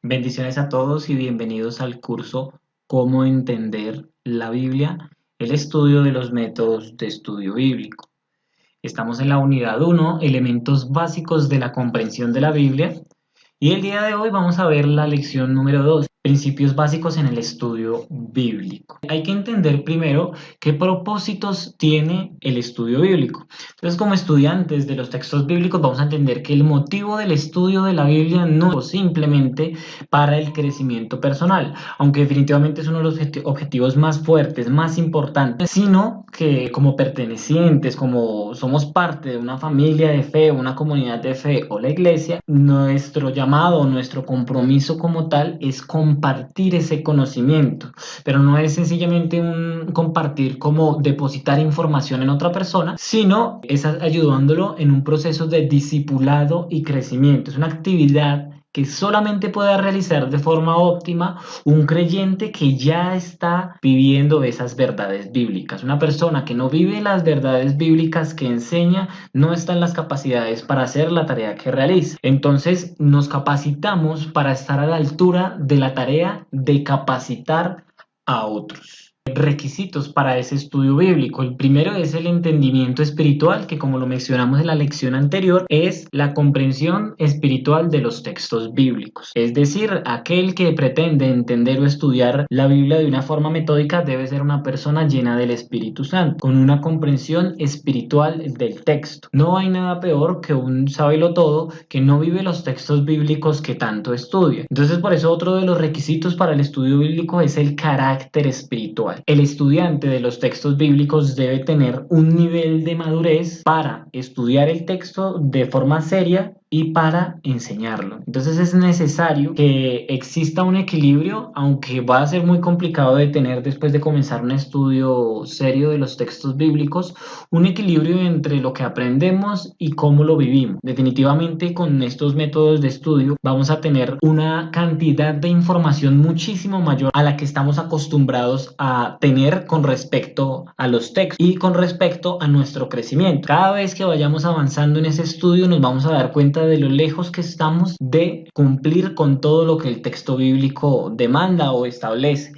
Bendiciones a todos y bienvenidos al curso Cómo entender la Biblia, el estudio de los métodos de estudio bíblico. Estamos en la unidad 1, elementos básicos de la comprensión de la Biblia, y el día de hoy vamos a ver la lección número 2, principios básicos en el estudio bíblico. Hay que entender primero qué propósitos tiene el estudio bíblico. Entonces, como estudiantes de los textos bíblicos, vamos a entender que el motivo del estudio de la Biblia no es simplemente para el crecimiento personal, aunque definitivamente es uno de los objetivos más fuertes, más importantes, sino que como pertenecientes, como somos parte de una familia de fe, una comunidad de fe o la iglesia, nuestro llamado, nuestro compromiso como tal es compartir ese conocimiento, pero no es sencillamente un compartir como depositar información en otra persona, sino es ayudándolo en un proceso de discipulado y crecimiento. Es una actividad que solamente puede realizar de forma óptima un creyente que ya está viviendo esas verdades bíblicas. Una persona que no vive las verdades bíblicas que enseña no está en las capacidades para hacer la tarea que realiza. Entonces nos capacitamos para estar a la altura de la tarea de capacitar a otros. Requisitos para ese estudio bíblico. El primero es el entendimiento espiritual, que como lo mencionamos en la lección anterior, es la comprensión espiritual de los textos bíblicos. Es decir, aquel que pretende entender o estudiar la Biblia de una forma metódica debe ser una persona llena del Espíritu Santo, con una comprensión espiritual del texto. No hay nada peor que un sabelotodo que no vive los textos bíblicos que tanto estudia. Entonces, por eso otro de los requisitos para el estudio bíblico es el carácter espiritual. El estudiante de los textos bíblicos debe tener un nivel de madurez para estudiar el texto de forma seria y para enseñarlo. Entonces es necesario que exista un equilibrio, aunque va a ser muy complicado de tener después de comenzar un estudio serio de los textos bíblicos, un equilibrio entre lo que aprendemos y cómo lo vivimos. Definitivamente con estos métodos de estudio vamos a tener una cantidad de información muchísimo mayor a la que estamos acostumbrados a tener con respecto a los textos y con respecto a nuestro crecimiento. Cada vez que vayamos avanzando en ese estudio nos vamos a dar cuenta de lo lejos que estamos de cumplir con todo lo que el texto bíblico demanda o establece.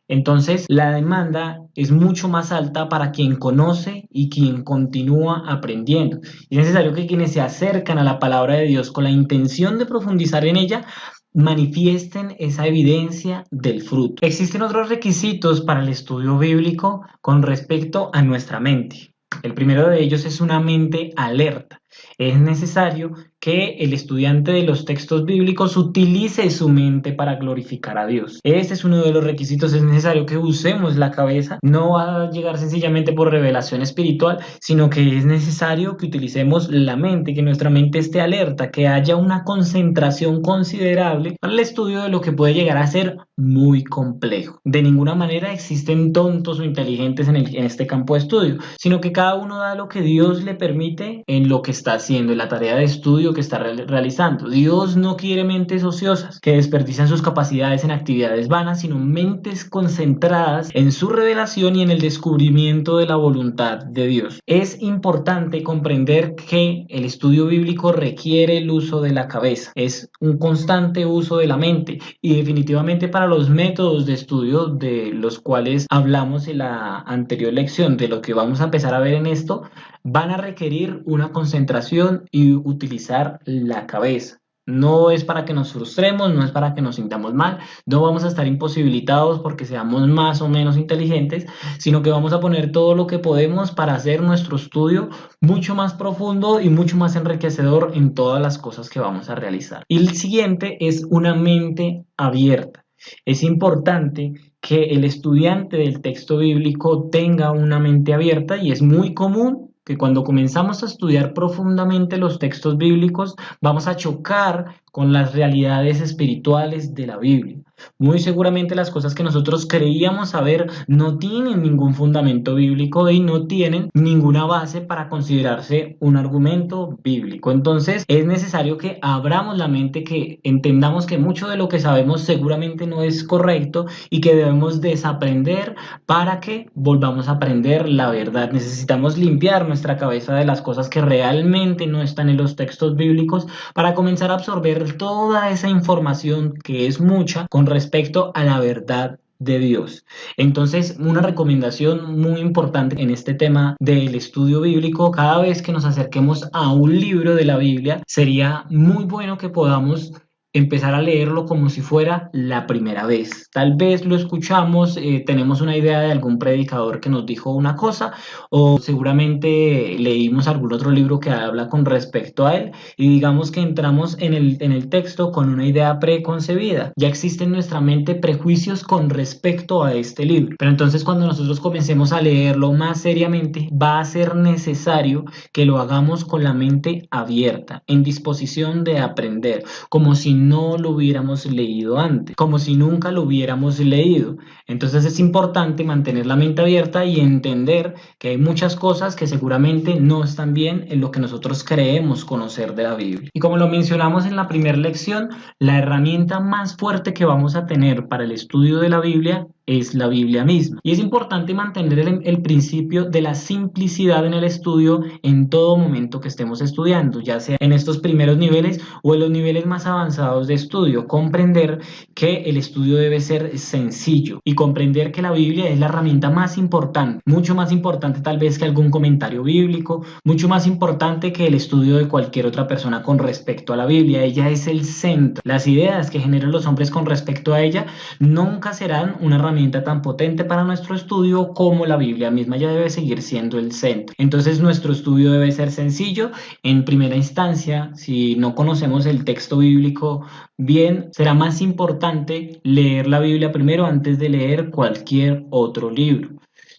Entonces, la demanda es mucho más alta para quien conoce y quien continúa aprendiendo. Es necesario que quienes se acercan a la palabra de Dios con la intención de profundizar en ella manifiesten esa evidencia del fruto. Existen otros requisitos para el estudio bíblico con respecto a nuestra mente. El primero de ellos es una mente alerta. Es necesario que el estudiante de los textos bíblicos utilice su mente para glorificar a Dios. Este es uno de los requisitos, es necesario que usemos la cabeza. No va a llegar sencillamente por revelación espiritual, sino que es necesario que utilicemos la mente, que nuestra mente esté alerta, que haya una concentración considerable para el estudio de lo que puede llegar a ser muy complejo. De ninguna manera existen tontos o inteligentes en este campo de estudio, sino que cada uno da lo que Dios le permite en lo que está haciendo, en la tarea de estudio que está realizando. Dios no quiere mentes ociosas que desperdician sus capacidades en actividades vanas, sino mentes concentradas en su revelación y en el descubrimiento de la voluntad de Dios. Es importante comprender que el estudio bíblico requiere el uso de la cabeza, es un constante uso de la mente, y definitivamente para los métodos de estudio de los cuales hablamos en la anterior lección, de lo que vamos a empezar a ver en esto, van a requerir una concentración y utilizar la cabeza. No es para que nos frustremos, no es para que nos sintamos mal, no vamos a estar imposibilitados porque seamos más o menos inteligentes, sino que vamos a poner todo lo que podemos para hacer nuestro estudio mucho más profundo y mucho más enriquecedor en todas las cosas que vamos a realizar. Y el siguiente es una mente abierta. Es importante que el estudiante del texto bíblico tenga una mente abierta, y es muy común que cuando comenzamos a estudiar profundamente los textos bíblicos vamos a chocar con las realidades espirituales de la Biblia. Muy seguramente las cosas que nosotros creíamos saber no tienen ningún fundamento bíblico y no tienen ninguna base para considerarse un argumento bíblico. Entonces es necesario que abramos la mente, que entendamos que mucho de lo que sabemos seguramente no es correcto y que debemos desaprender para que volvamos a aprender la verdad. Necesitamos limpiar nuestra cabeza de las cosas que realmente no están en los textos bíblicos para comenzar a absorber comprender toda esa información, que es mucha, con respecto a la verdad de Dios. Entonces, una recomendación muy importante en este tema del estudio bíblico, cada vez que nos acerquemos a un libro de la Biblia, sería muy bueno que podamos empezar a leerlo como si fuera la primera vez. Tal vez lo escuchamos, tenemos una idea de algún predicador que nos dijo una cosa, o seguramente leímos algún otro libro que habla con respecto a él, y digamos que entramos en el texto con una idea preconcebida. Ya existen en nuestra mente prejuicios con respecto a este libro. Pero entonces, cuando nosotros comencemos a leerlo más seriamente, va a ser necesario que lo hagamos con la mente abierta, en disposición de aprender, como si no lo hubiéramos leído antes, como si nunca lo hubiéramos leído. Entonces es importante mantener la mente abierta y entender que hay muchas cosas que seguramente no están bien en lo que nosotros creemos conocer de la Biblia. Y como lo mencionamos en la primera lección, la herramienta más fuerte que vamos a tener para el estudio de la Biblia es la Biblia misma. Y es importante mantener el principio de la simplicidad en el estudio en todo momento que estemos estudiando, ya sea en estos primeros niveles o en los niveles más avanzados de estudio. Comprender que el estudio debe ser sencillo y comprender que la Biblia es la herramienta más importante, mucho más importante tal vez que algún comentario bíblico, mucho más importante que el estudio de cualquier otra persona con respecto a la Biblia. Ella es el centro. Las ideas que generan los hombres con respecto a ella nunca serán una herramienta tan potente para nuestro estudio como la Biblia misma. Ya debe seguir siendo el centro. Entonces nuestro estudio debe ser sencillo. En primera instancia, si no conocemos el texto bíblico bien, será más importante leer la Biblia primero antes de leer cualquier otro libro.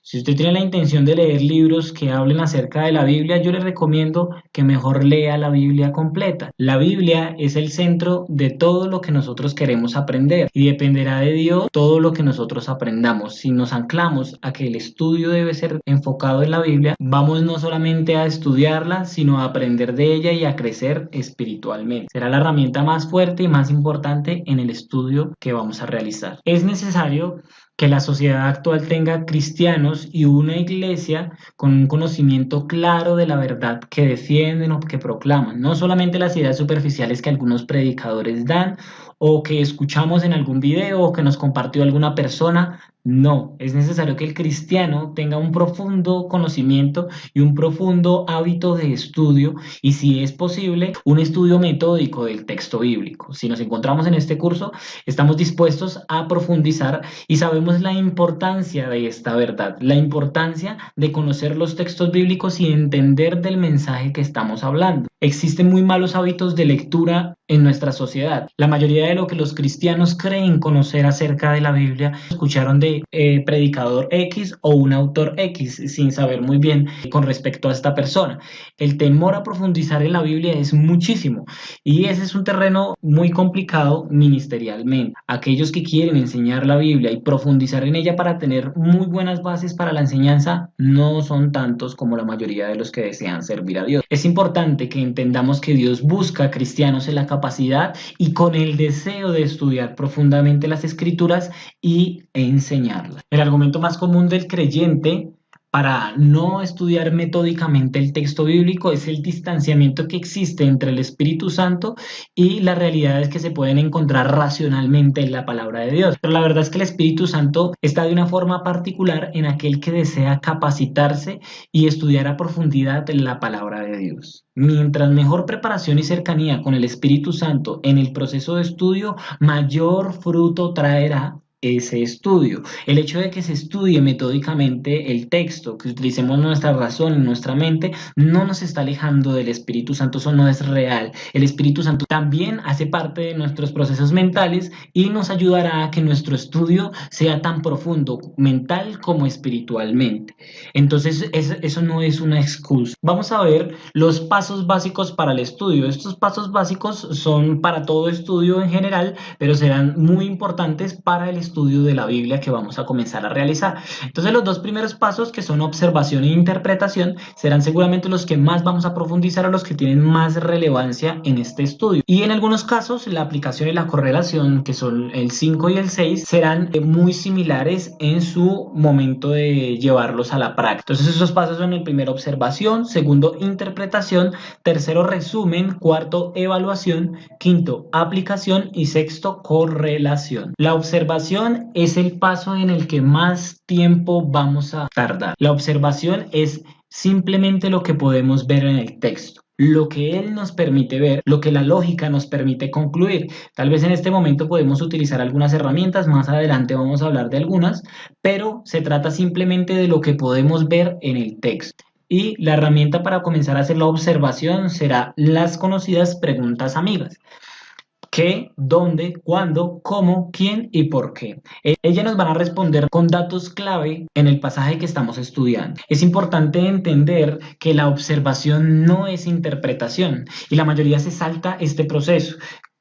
Si usted tiene la intención de leer libros que hablen acerca de la Biblia, yo le recomiendo que mejor lea la Biblia completa. La Biblia es el centro de todo lo que nosotros queremos aprender y dependerá de Dios todo lo que nosotros aprendamos. Si nos anclamos a que el estudio debe ser enfocado en la Biblia, vamos no solamente a estudiarla, sino a aprender de ella y a crecer espiritualmente. Será la herramienta más fuerte y más importante en el estudio que vamos a realizar. Es necesario que la sociedad actual tenga cristianos y una iglesia con un conocimiento claro de la verdad que defienden o que proclaman, no solamente las ideas superficiales que algunos predicadores dan o que escuchamos en algún video o que nos compartió alguna persona. No, es necesario que el cristiano tenga un profundo conocimiento y un profundo hábito de estudio y, si es posible, un estudio metódico del texto bíblico. Si nos encontramos en este curso, estamos dispuestos a profundizar y sabemos la importancia de esta verdad, la importancia de conocer los textos bíblicos y entender del mensaje que estamos hablando. Existen muy malos hábitos de lectura en nuestra sociedad. La mayoría de lo que los cristianos creen conocer acerca de la Biblia escucharon de predicador X o un autor X sin saber muy bien con respecto a esta persona. El temor a profundizar en la Biblia es muchísimo y ese es un terreno muy complicado ministerialmente. Aquellos que quieren enseñar la Biblia y profundizar en ella para tener muy buenas bases para la enseñanza no son tantos como la mayoría de los que desean servir a Dios. Es importante que entendamos que Dios busca cristianos en la capacidad y con el deseo de estudiar profundamente las Escrituras y enseñarlas. El argumento más común del creyente para no estudiar metódicamente el texto bíblico es el distanciamiento que existe entre el Espíritu Santo y las realidades que se pueden encontrar racionalmente en la palabra de Dios. Pero la verdad es que el Espíritu Santo está de una forma particular en aquel que desea capacitarse y estudiar a profundidad la palabra de Dios. Mientras mejor preparación y cercanía con el Espíritu Santo en el proceso de estudio, mayor fruto traerá ese estudio. El hecho de que se estudie metódicamente el texto, que utilicemos nuestra razón y nuestra mente, no nos está alejando del Espíritu Santo. Eso no es real. El Espíritu Santo también hace parte de nuestros procesos mentales y nos ayudará a que nuestro estudio sea tan profundo, mental como espiritualmente. Entonces, eso no es una excusa. Vamos a ver los pasos básicos para el estudio. Estos pasos básicos son para todo estudio en general, pero serán muy importantes para el estudio estudio de la Biblia que vamos a comenzar a realizar. Entonces los dos primeros pasos, que son observación e interpretación, serán seguramente los que más vamos a profundizar o los que tienen más relevancia en este estudio. Y en algunos casos la aplicación y la correlación, que son el 5 y el 6, serán muy similares en su momento de llevarlos a la práctica. Entonces esos pasos son: el primero, observación; segundo, interpretación; tercero, resumen; cuarto, evaluación; quinto, aplicación; y sexto, correlación. La observación es el paso en el que más tiempo vamos a tardar. La observación es simplemente lo que podemos ver en el texto, lo que él nos permite ver, lo que la lógica nos permite concluir. Tal vez en este momento podemos utilizar algunas herramientas, más adelante vamos a hablar de algunas, pero se trata simplemente de lo que podemos ver en el texto. Y la herramienta para comenzar a hacer la observación será las conocidas preguntas amigas: qué, dónde, cuándo, cómo, quién y por qué. Ellas nos van a responder con datos clave en el pasaje que estamos estudiando. Es importante entender que la observación no es interpretación, y la mayoría se salta este proceso.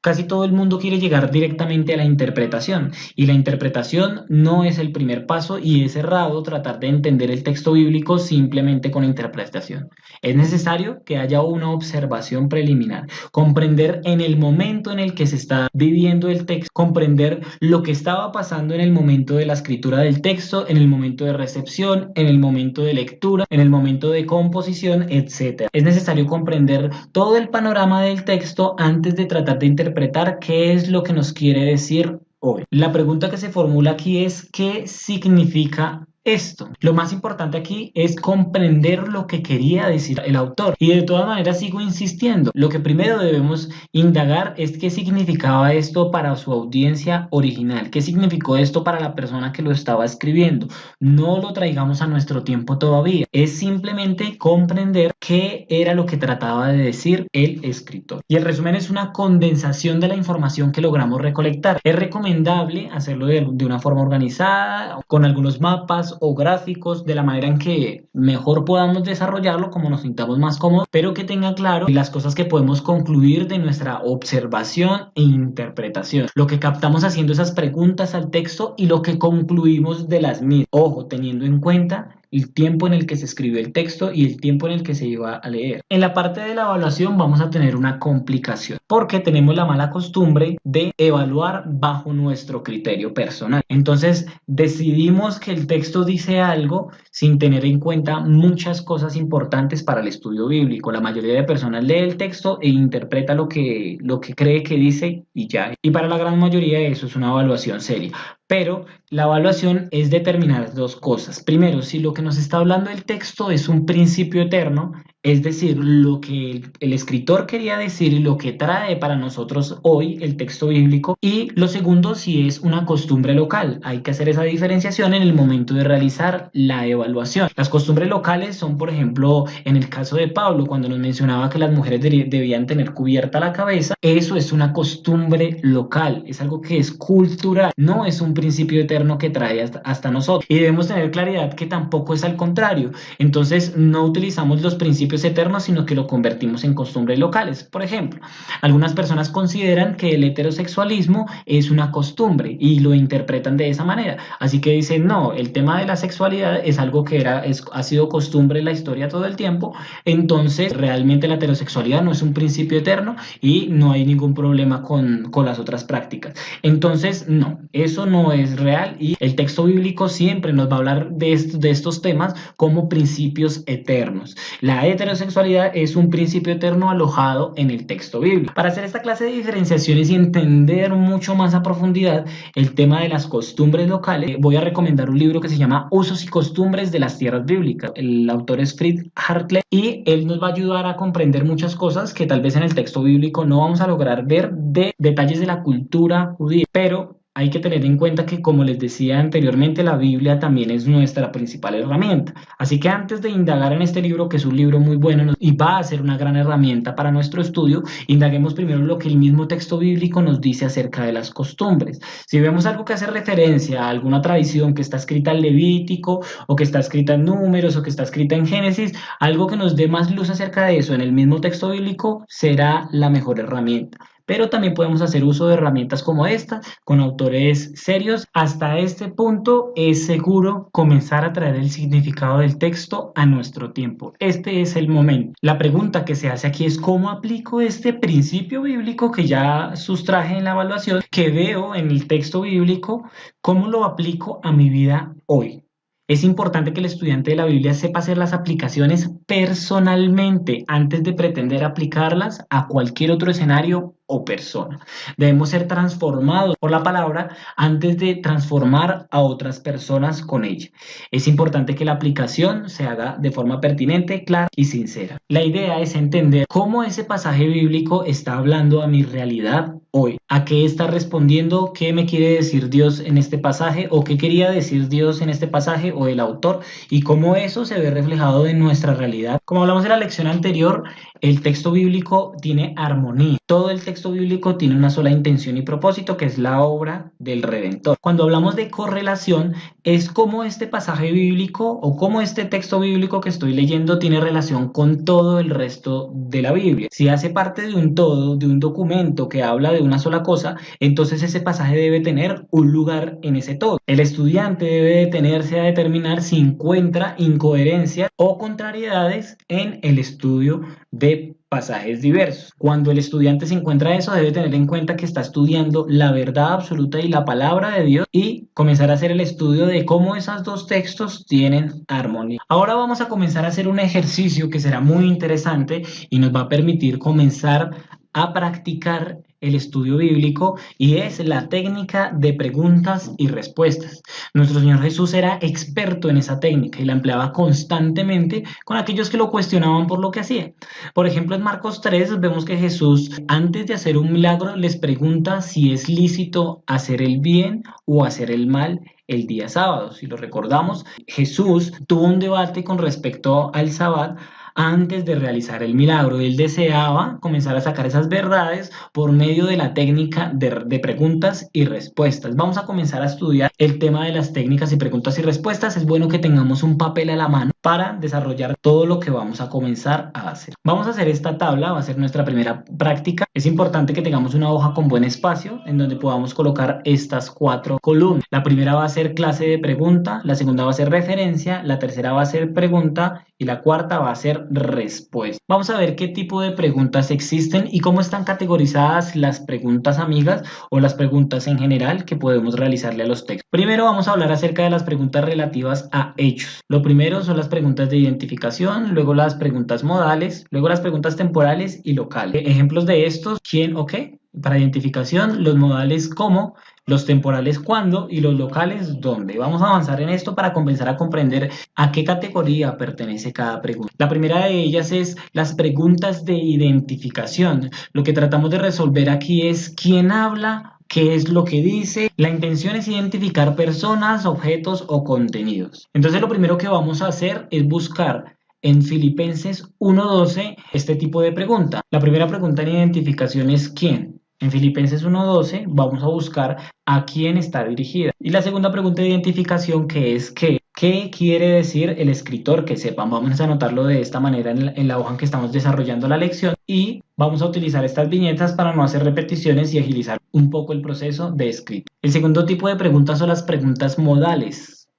Casi todo el mundo quiere llegar directamente a la interpretación, y la interpretación no es el primer paso, y es errado tratar de entender el texto bíblico simplemente con interpretación. Es necesario que haya una observación preliminar, comprender en el momento en el que se está viviendo el texto, comprender lo que estaba pasando en el momento de la escritura del texto, en el momento de recepción, en el momento de lectura, en el momento de composición, etc. Es necesario comprender todo el panorama del texto antes de tratar de interpretar qué es lo que nos quiere decir hoy. La pregunta que se formula aquí es: ¿qué significa esto? Lo más importante aquí es comprender lo que quería decir el autor, y de todas maneras sigo insistiendo, lo que primero debemos indagar es qué significaba esto para su audiencia original, qué significó esto para la persona que lo estaba escribiendo. No lo traigamos a nuestro tiempo todavía, es simplemente comprender qué era lo que trataba de decir el escritor. Y el resumen es una condensación de la información que logramos recolectar. Es recomendable hacerlo de una forma organizada, con algunos mapas o gráficos, de la manera en que mejor podamos desarrollarlo, como nos sintamos más cómodos, pero que tenga claro las cosas que podemos concluir de nuestra observación e interpretación, lo que captamos haciendo esas preguntas al texto y lo que concluimos de las mismas. Ojo, teniendo en cuenta el tiempo en el que se escribió el texto y el tiempo en el que se iba a leer. En la parte de la evaluación vamos a tener una complicación, porque tenemos la mala costumbre de evaluar bajo nuestro criterio personal. Entonces decidimos que el texto dice algo sin tener en cuenta muchas cosas importantes para el estudio bíblico. La mayoría de personas lee el texto e interpreta lo que cree que dice y ya. Y para la gran mayoría eso es una evaluación seria. Pero la evaluación es determinar dos cosas. Primero, si lo que nos está hablando el texto es un principio eterno, es decir, lo que el escritor quería decir y lo que trae para nosotros hoy el texto bíblico. Y lo segundo, si es una costumbre local. Hay que hacer esa diferenciación en el momento de realizar la evaluación. Las costumbres locales son, por ejemplo, en el caso de Pablo, cuando nos mencionaba que las mujeres debían tener cubierta la cabeza. Eso es una costumbre local, es algo que es cultural, no es un principio eterno que trae hasta nosotros. Y debemos tener claridad que tampoco es al contrario. Entonces no utilizamos los principios eternos, sino que lo convertimos en costumbres locales. Por ejemplo, algunas personas consideran que el heterosexualismo es una costumbre y lo interpretan de esa manera. Así que dicen: no, el tema de la sexualidad es algo que ha sido costumbre en la historia todo el tiempo, entonces realmente la heterosexualidad no es un principio eterno y no hay ningún problema con las otras prácticas. Entonces, no, eso no es real, y el texto bíblico siempre nos va a hablar de estos temas como principios eternos. La heterosexualidad es un principio eterno alojado en el texto bíblico. Para hacer esta clase de diferenciaciones y entender mucho más a profundidad el tema de las costumbres locales, voy a recomendar un libro que se llama Usos y costumbres de las tierras bíblicas. El autor es Fritz Hartley, y él nos va a ayudar a comprender muchas cosas que tal vez en el texto bíblico no vamos a lograr ver, de detalles de la cultura judía, pero hay que tener en cuenta que, como les decía anteriormente, la Biblia también es nuestra principal herramienta. Así que antes de indagar en este libro, que es un libro muy bueno y va a ser una gran herramienta para nuestro estudio, indaguemos primero lo que el mismo texto bíblico nos dice acerca de las costumbres. Si vemos algo que hace referencia a alguna tradición que está escrita en Levítico, o que está escrita en Números, o que está escrita en Génesis, algo que nos dé más luz acerca de eso en el mismo texto bíblico será la mejor herramienta. pero también podemos hacer uso de herramientas como esta, con autores serios. Hasta este punto es seguro comenzar a traer el significado del texto a nuestro tiempo. Este es el momento. La pregunta que se hace aquí es ¿cómo aplico este principio bíblico que ya sustraje en la evaluación, que veo en el texto bíblico? ¿Cómo lo aplico a mi vida hoy? Es importante que el estudiante de la Biblia sepa hacer las aplicaciones personalmente antes de pretender aplicarlas a cualquier otro escenario o persona. Debemos ser transformados por la palabra antes de transformar a otras personas con ella. Es importante que la aplicación se haga de forma pertinente, clara y sincera. La idea es entender cómo ese pasaje bíblico está hablando a mi realidad hoy. ¿A qué está respondiendo? ¿Qué me quiere decir Dios en este pasaje? ¿O qué quería decir Dios en este pasaje o el autor? Y cómo eso se ve reflejado en nuestra realidad. Como hablamos en la lección anterior, el texto bíblico tiene armonía. Todo el texto bíblico tiene una sola intención y propósito, que es la obra del Redentor. Cuando hablamos de correlación, es cómo este pasaje bíblico o cómo este texto bíblico que estoy leyendo tiene relación con todo el resto de la Biblia. Si hace parte de un todo, de un documento que habla de una sola cosa, entonces ese pasaje debe tener un lugar en ese todo. El estudiante debe detenerse a determinar si encuentra incoherencias o contrariedades en el estudio de pasajes diversos. Cuando el estudiante se encuentra eso, debe tener en cuenta que está estudiando la verdad absoluta y la palabra de Dios y comenzar a hacer el estudio de cómo esos dos textos tienen armonía. Ahora vamos a comenzar a hacer un ejercicio que será muy interesante y nos va a permitir comenzar a practicar el estudio bíblico, y es la técnica de preguntas y respuestas. Nuestro Señor Jesús era experto en esa técnica y la empleaba constantemente con aquellos que lo cuestionaban por lo que hacía. Por ejemplo, en Marcos 3 vemos que Jesús, antes de hacer un milagro, les pregunta si es lícito hacer el bien o hacer el mal el día sábado. Si lo recordamos, Jesús tuvo un debate con respecto al sábado antes de realizar el milagro. Él deseaba comenzar a sacar esas verdades por medio de la técnica de preguntas y respuestas. Vamos a comenzar a estudiar el tema de las técnicas y preguntas y respuestas. Es bueno que tengamos un papel a la mano para desarrollar todo lo que vamos a comenzar a hacer. Vamos a hacer esta tabla, va a ser nuestra primera práctica. Es importante que tengamos una hoja con buen espacio en donde podamos colocar estas 4 columnas. La primera va a ser clase de pregunta, la segunda va a ser referencia, la tercera va a ser pregunta y la cuarta va a ser respuesta. Vamos a ver qué tipo de preguntas existen y cómo están categorizadas las preguntas amigas o las preguntas en general que podemos realizarle a los textos. Primero vamos a hablar acerca de las preguntas relativas a hechos. Lo primero son las preguntas de identificación, luego las preguntas modales, luego las preguntas temporales y locales. Ejemplos de estos: ¿quién o qué? Para identificación, los modales cómo, los temporales cuándo y los locales dónde. Vamos a avanzar en esto para comenzar a comprender a qué categoría pertenece cada pregunta. La primera de ellas es las preguntas de identificación. Lo que tratamos de resolver aquí es quién habla, qué es lo que dice. La intención es identificar personas, objetos o contenidos. Entonces lo primero que vamos a hacer es buscar en Filipenses 1:12 este tipo de pregunta. La primera pregunta en identificación es ¿quién? En Filipenses 1:12 vamos a buscar a quién está dirigida. Y la segunda pregunta de identificación, que es ¿qué? ¿Qué quiere decir el escritor? Que sepan, vamos a anotarlo de esta manera en la hoja en que estamos desarrollando la lección, y vamos a utilizar estas viñetas para no hacer repeticiones y agilizar un poco el proceso de escrito. El segundo tipo de preguntas son las preguntas modales.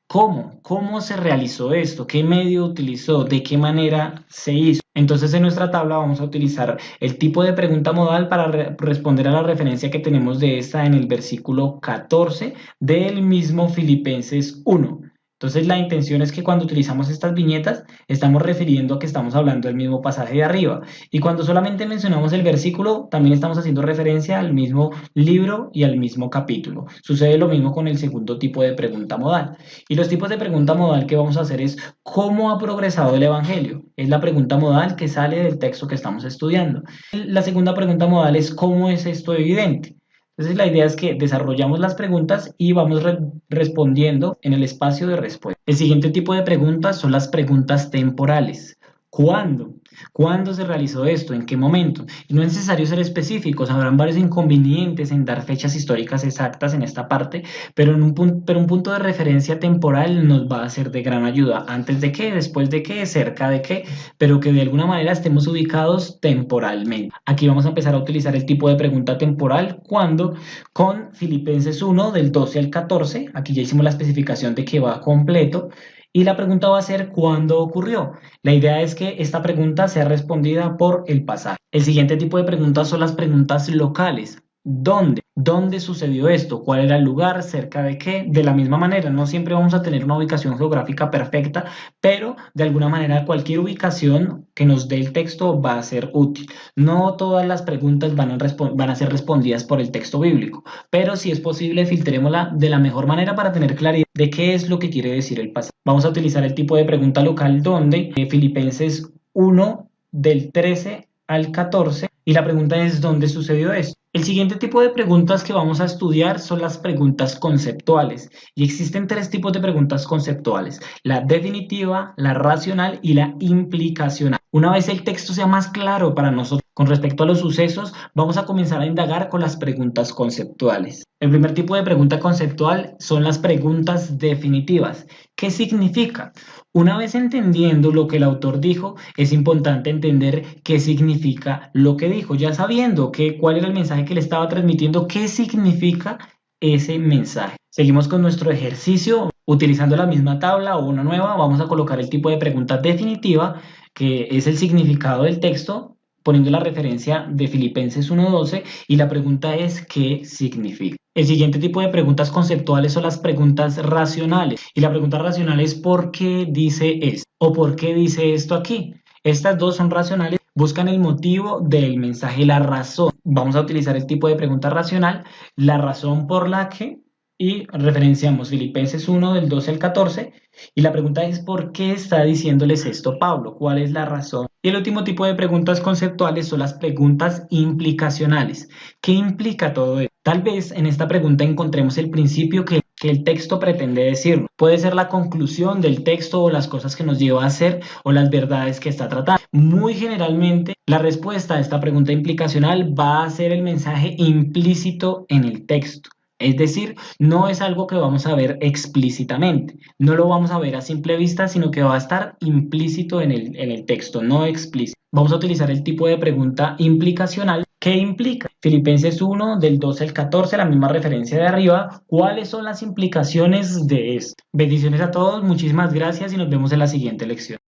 ¿Cómo? ¿Cómo se realizó esto? ¿Qué medio utilizó? ¿De qué manera se hizo? Entonces en nuestra tabla vamos a utilizar el tipo de pregunta modal para responder a la referencia que tenemos de esta en el versículo 14 del mismo Filipenses 1. Entonces la intención es que cuando utilizamos estas viñetas estamos refiriendo a que estamos hablando del mismo pasaje de arriba, y cuando solamente mencionamos el versículo también estamos haciendo referencia al mismo libro y al mismo capítulo. Sucede lo mismo con el segundo tipo de pregunta modal. Y los tipos de pregunta modal que vamos a hacer es ¿cómo ha progresado el Evangelio? Es la pregunta modal que sale del texto que estamos estudiando. La segunda pregunta modal es ¿cómo es esto evidente? Entonces la idea es que desarrollamos las preguntas y vamos respondiendo en el espacio de respuesta. El siguiente tipo de preguntas son las preguntas temporales. ¿Cuándo? ¿Cuándo se realizó esto? ¿En qué momento? Y no es necesario ser específicos, habrán varios inconvenientes en dar fechas históricas exactas en esta parte, pero, un punto de referencia temporal nos va a ser de gran ayuda. ¿Antes de qué? ¿Después de qué? ¿Cerca de qué? Pero que de alguna manera estemos ubicados temporalmente. Aquí vamos a empezar a utilizar el tipo de pregunta temporal cuando con Filipenses 1 del 12 al 14, aquí ya hicimos la especificación de que va completo, y la pregunta va a ser ¿cuándo ocurrió? La idea es que esta pregunta sea respondida por el pasaje. El siguiente tipo de preguntas son las preguntas locales. ¿Dónde? ¿Dónde sucedió esto? ¿Cuál era el lugar? ¿Cerca de qué? De la misma manera, no siempre vamos a tener una ubicación geográfica perfecta, pero de alguna manera cualquier ubicación que nos dé el texto va a ser útil. No todas las preguntas van a ser respondidas por el texto bíblico, pero si es posible, filtrémosla de la mejor manera para tener claridad de qué es lo que quiere decir el pasaje. Vamos a utilizar el tipo de pregunta local donde Filipenses 1 del 13 al 14 y la pregunta es ¿dónde sucedió esto? El siguiente tipo de preguntas que vamos a estudiar son las preguntas conceptuales y existen tres tipos de preguntas conceptuales, la definitiva, la racional y la implicacional. Una vez el texto sea más claro para nosotros con respecto a los sucesos, vamos a comenzar a indagar con las preguntas conceptuales. El primer tipo de pregunta conceptual son las preguntas definitivas. ¿Qué significa? Una vez entendiendo lo que el autor dijo, es importante entender qué significa lo que dijo. Ya sabiendo cuál era el mensaje que le estaba transmitiendo, qué significa ese mensaje. Seguimos con nuestro ejercicio. Utilizando la misma tabla o una nueva, vamos a colocar el tipo de pregunta definitiva, que es el significado del texto, poniendo la referencia de Filipenses 1:12 y la pregunta es ¿qué significa? El siguiente tipo de preguntas conceptuales son las preguntas racionales y la pregunta racional es ¿por qué dice esto? ¿O por qué dice esto aquí? Estas dos son racionales, buscan el motivo del mensaje, la razón. Vamos a utilizar el tipo de pregunta racional, la razón por la que, y referenciamos Filipenses 1 del 12 al 14 y la pregunta es ¿por qué está diciéndoles esto Pablo? ¿Cuál es la razón? Y el último tipo de preguntas conceptuales son las preguntas implicacionales. ¿Qué implica todo esto? Tal vez en esta pregunta encontremos el principio que el texto pretende decirnos. Puede ser la conclusión del texto o las cosas que nos lleva a hacer o las verdades que está tratando. Muy generalmente, la respuesta a esta pregunta implicacional va a ser el mensaje implícito en el texto. Es decir, no es algo que vamos a ver explícitamente, no lo vamos a ver a simple vista, sino que va a estar implícito en el texto, no explícito. Vamos a utilizar el tipo de pregunta implicacional. ¿Qué implica? Filipenses 1 del 12 al 14, la misma referencia de arriba. ¿Cuáles son las implicaciones de esto? Bendiciones a todos, muchísimas gracias y nos vemos en la siguiente lección.